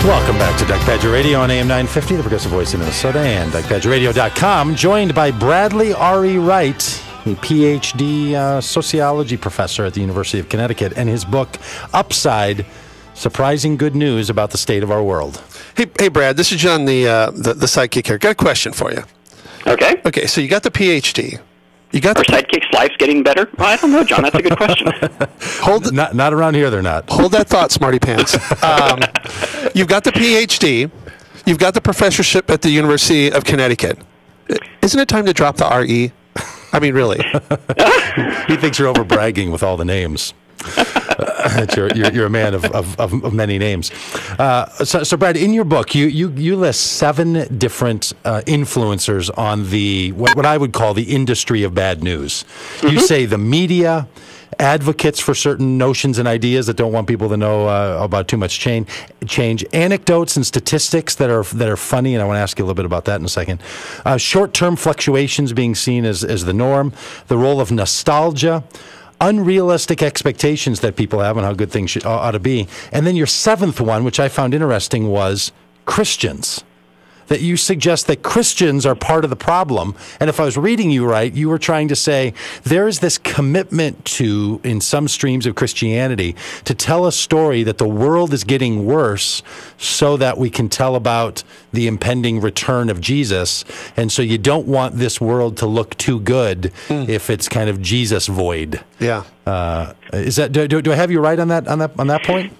Welcome back to Doug Pagitt Radio on AM 950, the progressive voice in Minnesota, and DougPagittRadio.com. Joined by Bradley R.E. Wright, a Ph.D. sociology professor at the University of Connecticut, and his book, Upside, Surprising Good News About the State of Our World. Hey, Brad, this is John, the sidekick here. Got a question for you. Okay. Okay, so you got the Ph.D. You got Our sidekick's life's getting better? Well, I don't know, John. That's a good question. Not around here, they're not. Hold that thought, smarty pants. You've got the Ph.D. You've got the professorship at the University of Connecticut. Isn't it time to drop the R.E.? I mean, really. He thinks you're over-bragging with all the names. You're a man of many names. So, Brad, in your book, you list 7 different influencers on the what I would call the industry of bad news. Mm-hmm. You say the media, advocates for certain notions and ideas that don't want people to know about too much change, anecdotes and statistics that are funny, and I want to ask you a little bit about that in a second. Short-term fluctuations being seen as the norm, the role of nostalgia, unrealistic expectations that people have on how good things ought to be. And then your 7th one, which I found interesting, was Christians. That you suggest that Christians are part of the problem. And if I was reading you right, you were trying to say there is this commitment to, in some streams of Christianity, to tell a story that the world is getting worse so that we can tell about the impending return of Jesus. And so you don't want this world to look too good if it's kind of Jesus void. Yeah. Is that do I have you right on that point?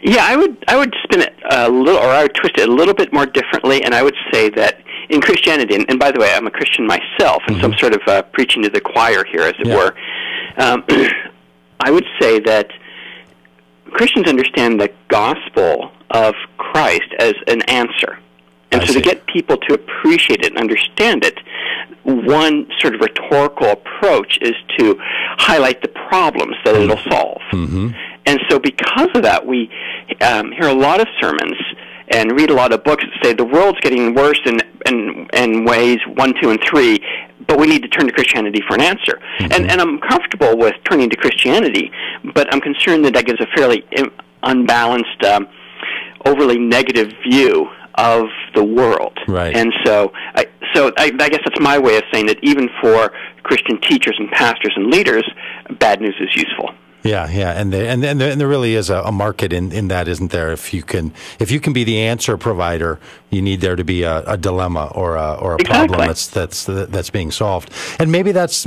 Yeah, I would spin it a little, or I would twist it a little bit more differently, and I would say that in Christianity, and by the way, I'm a Christian myself, and so I'm sort of preaching to the choir here, as it were. I would say that Christians understand the gospel of Christ as an answer. And so to get people to appreciate it and understand it, one sort of rhetorical approach is to highlight the problems that it'll solve. Mm-hmm. And so because of that, we hear a lot of sermons and read a lot of books that say the world's getting worse in ways 1, 2, and 3, but we need to turn to Christianity for an answer. Mm-hmm. And I'm comfortable with turning to Christianity, but I'm concerned that gives a fairly unbalanced, overly negative view of the world. Right. And so I guess that's my way of saying that even for Christian teachers and pastors and leaders, bad news is useful. Yeah, and there really is a market in that, isn't there? If you can be the answer provider, you need there to be a dilemma or a problem that's being solved. And maybe that's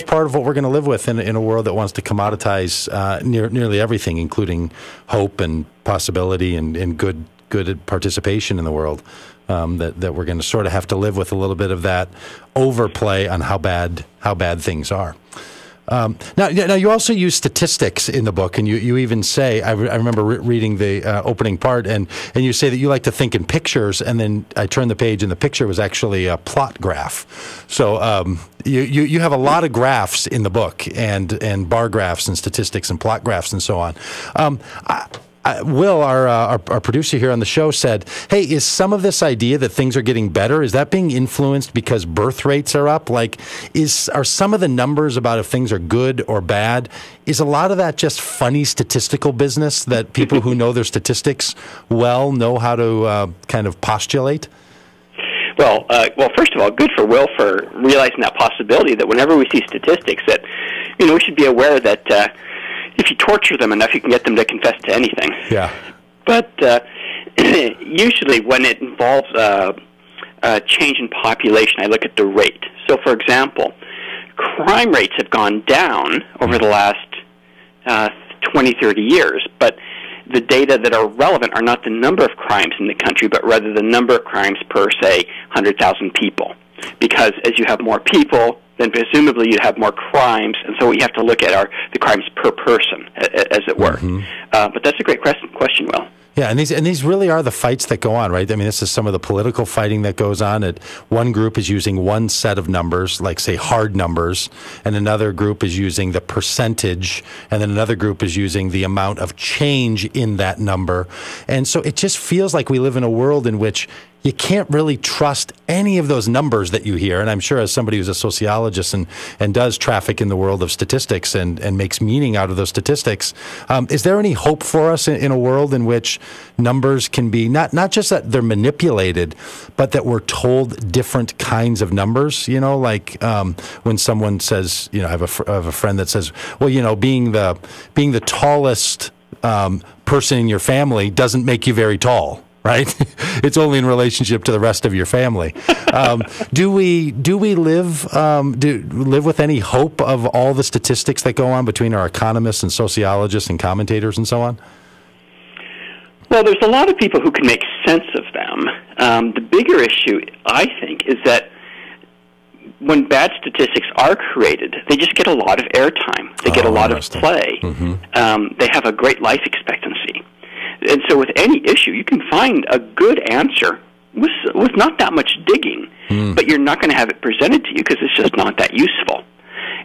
part of what we're going to live with in a world that wants to commoditize nearly everything, including hope and possibility and good participation in the world. That we're going to sort of have to live with a little bit of that overplay on how bad things are. Now you also use statistics in the book, and you even say, I remember reading the opening part, and you say that you like to think in pictures, and then I turned the page, and the picture was actually a plot graph. So you have a lot of graphs in the book, and bar graphs and statistics and plot graphs and so on. Will, our producer here on the show, said, hey, is some of this idea that things are getting better, is that being influenced because birth rates are up? Like, are some of the numbers about if things are good or bad, is a lot of that just funny statistical business that people who know their statistics well know how to kind of postulate? Well, first of all, good for Will for realizing that possibility, that whenever we see statistics, that we should be aware that if you torture them enough, you can get them to confess to anything. Yeah. But usually when it involves a change in population, I look at the rate. So, for example, crime rates have gone down over the last 20, 30 years, but the data that are relevant are not the number of crimes in the country, but rather the number of crimes per, say, 100,000 people. Because as you have more people, then presumably you have more crimes, and so we have to look at the crimes per person, as it were. Mm-hmm. But that's a great question, Will. Yeah, and these really are the fights that go on, right? I mean, this is some of the political fighting that goes on. One group is using one set of numbers, like, say, hard numbers, and another group is using the percentage, and then another group is using the amount of change in that number. And so it just feels like we live in a world in which you can't really trust any of those numbers that you hear. And I'm sure as somebody who's a sociologist and does traffic in the world of statistics and makes meaning out of those statistics, is there any hope for us in a world in which numbers can be not just that they're manipulated, but that we're told different kinds of numbers? You know, like when someone says, you know, I have a friend that says, well, you know, being the tallest person in your family doesn't make you very tall, right? It's only in relationship to the rest of your family. Do we live with any hope of all the statistics that go on between our economists and sociologists and commentators and so on? Well, there's a lot of people who can make sense of them. The bigger issue, I think, is that when bad statistics are created, they just get a lot of airtime. They get a lot of play. They have a great life expectancy. And so with any issue, you can find a good answer with not that much digging, but you're not going to have it presented to you because it's just not that useful.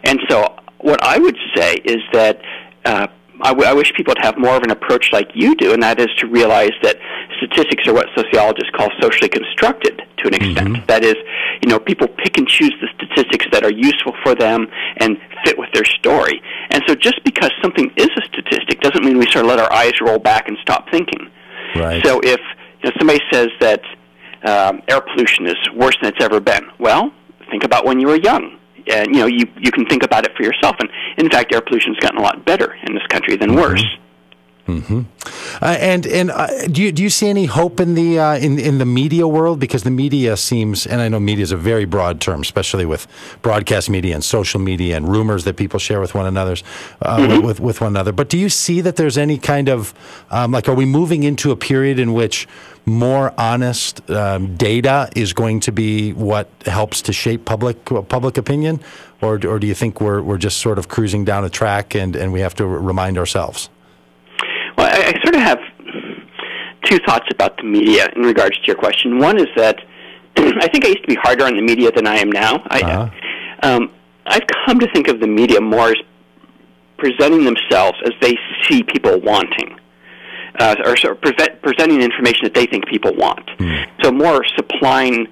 And so what I would say is that I wish people would have more of an approach like you do, and that is to realize that statistics are what sociologists call socially constructed to an extent. That is, you know, people pick and choose the statistics that are useful for them and fit with their story. And so just because something is a statistic doesn't mean we sort of let our eyes roll back and stop thinking. Right. So if somebody says that air pollution is worse than it's ever been, well, think about when you were young. And, you know, you can think about it for yourself. And, in fact, air pollution's gotten a lot better in this country than worse. And do you see any hope in the media world? Because the media seems, and I know media is a very broad term, especially with broadcast media and social media and rumors that people share with one another, with one another. But do you see that there's any kind of are we moving into a period in which more honest data is going to be what helps to shape public opinion, or do you think we're just sort of cruising down a track and we have to remind ourselves? Well, I sort of have two thoughts about the media in regards to your question. One is that I think I used to be harder on the media than I am now. I've come to think of the media more as presenting themselves as they see people wanting, or sort of presenting information that they think people want. So more supplying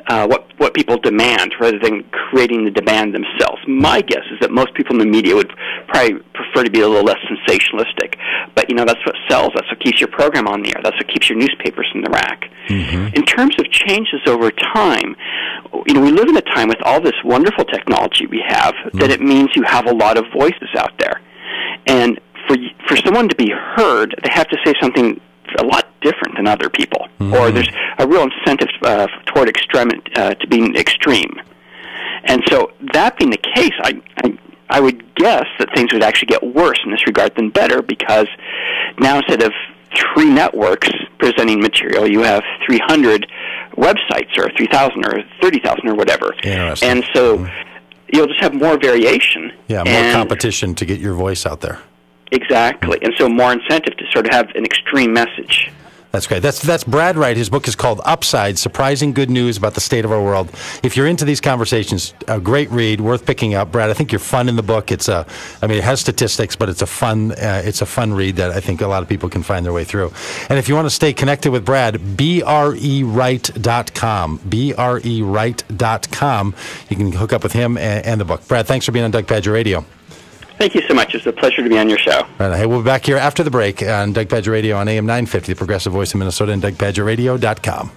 what people demand rather than creating the demand themselves. My guess is that most people in the media would probably prefer to be a little less sensationalistic. But, you know, that's what sells. That's what keeps your program on the air. That's what keeps your newspapers in the rack. In terms of changes over time, you know, we live in a time with all this wonderful technology we have that it means you have a lot of voices out there. And for someone to be heard, they have to say something a lot different than other people, or there's a real incentive toward to being extreme. And so that being the case, I would guess that things would actually get worse in this regard than better, because now instead of 3 networks presenting material, you have 300 websites, or 3,000 or 30,000 or whatever. And so you'll just have more variation. Yeah, more competition to get your voice out there. Exactly, and so more incentive to sort of have an extreme message. That's great. That's Brad Wright. His book is called Upside, Surprising Good News About the State of Our World. If you're into these conversations, a great read, worth picking up. Brad, I think you're fun in the book. It has statistics, but it's a fun read that I think a lot of people can find their way through. And if you want to stay connected with Brad, brewright.com, brewright.com. You can hook up with him and the book. Brad, thanks for being on Doug Pagitt Radio. Thank you so much. It's a pleasure to be on your show. Right, hey, we'll be back here after the break on Doug Pagitt Radio on AM 950, the progressive voice of Minnesota, and DougPagittRadio.com.